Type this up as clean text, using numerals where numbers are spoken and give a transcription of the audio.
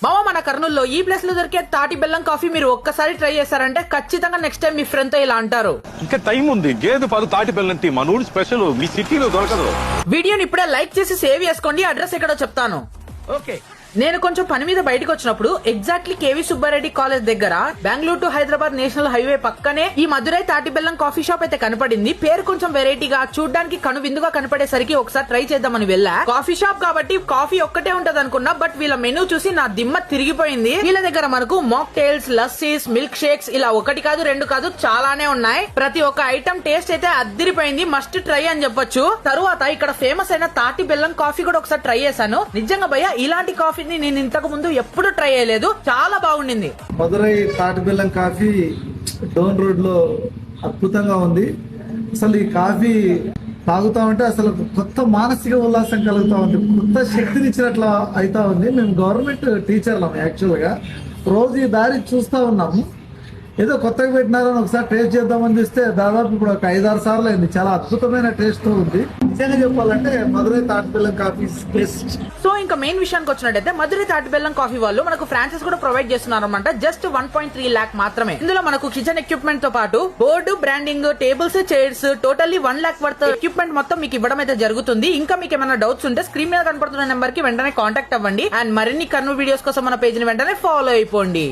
మామ మన కర్నూలులో ఈ ప్లేస్ లో దొరికే తాటి బెల్లం కాఫీ మీరు ఒక్కసారి ట్రై చేశారంటే ఖచ్చితంగా నెక్స్ట్ టైం మీ ఫ్రెండ్ తో ఇలా అంటారు. ఇంకా టైం ఉంది. గేదె పాలు తాటి బెల్లం టీ మన ఊరి స్పెషల్, మీ సిటీలో దొరకదు. వీడియోని ఇప్పుడే లైక్ చేసి సేవ్ చేసుకోండి. అడ్రస్ ఎక్కడో చెప్తాను. ఓకే. నేను కొంచెం పని మీద బయటకు వచ్చినప్పుడు ఎగ్జాక్ట్లీ కేవీ సుబ్బారెడ్డి కాలేజ్ దగ్గర Bengaluru to Hyderabad national highway పక్కనే ఈ మధురై తాటి బెల్లం కాఫీ షాప్ అయితే కనపడింది. పేరు కొంచెం వెరైటీగా, చూడ్డానికి కనువిందుగా కనపడేసరికి ఒకసారి ట్రై చేద్దామని వెళ్ళా. కాఫీ షాప్ కాబట్టి కాఫీ ఒక్కటే ఉంటది అనుకున్నా, బట్ వీళ్ళ మెనూ చూసి నా దిమ్మ తిరిగిపోయింది. వీళ్ళ దగ్గర మనకు మాక్ టైల్స్, లస్సీస్, మిల్క్ షేక్స్ ఇలా ఒకటి కాదు రెండు కాదు చాలానే ఉన్నాయి. ప్రతి ఒక్క ఐటమ్ టేస్ట్ అయితే అద్దిరిపోయింది. మస్ట్ ట్రై అని చెప్పొచ్చు. తరువాత ఇక్కడ ఫేమస్ అయిన తాటి బెల్లం కాఫీ కూడా ఒకసారి ట్రై చేశాను. నిజంగా భయ్య ఇలాంటి కాఫీ నేను ఇంతకు ముందు ఎప్పుడు ట్రై చేయలేదు. చాలా బాగుండింది. మధురై తాటి బెల్లం కాఫీ డౌన్ రోడ్ లో అద్భుతంగా ఉంది. అసలు ఈ కాఫీ తాగుతా ఉంటే అసలు కొత్త మానసిక ఉల్లాసం కలుగుతా ఉంది, కొత్త శక్తినిచ్చినట్లు అవుతా ఉంది. మేము గవర్నమెంట్ టీచర్లం యాక్చువల్ గా. రోజు ఈ దారి చూస్తా ఉన్నాము. ఏదో కొత్తగా పెట్టినారని ఒకసారి టేస్ట్ చేద్దామని చూస్తే దాదాపు ఇప్పుడు ఒక 5-6 సార్లు అయింది. చాలా అద్భుతమైన టేస్ట్ ఉంది. నిజంగా చెప్పాలంటే మధురై తాటి బెల్లం కాఫీ బెస్ట్. సో ఇంకా మెయిన్ విషయానికి వచ్చినట్టయితే మధురై తాటి బెల్లం కాఫీ వాళ్ళు మనకు ఫ్రాంచైజ్ కూడా ప్రొవైడ్ చేస్తున్నారు అనమాట. జస్ట్ 1.3 lakh మాత్రమే. ఇందులో మనకు కిచెన్ ఎక్విప్మెంట్ తో పాటు board, branding, tables, chairs, totally 1 lakh worth equipment మొత్తం మీకు ఇవ్వడం అయితే జరుగుతుంది. ఇంకా మీకు ఏమైనా డౌట్స్ ఉంటే స్క్రీన్ మీద కనపడుతున్న నెంబర్ కి వెంటనే కాంటాక్ట్ అవ్వండి. అండ్ మరిన్ని కర్నూలు వీడియోస్ కోసం మన పేజ్ ని వెంటనే ఫాలో అయిపోండి.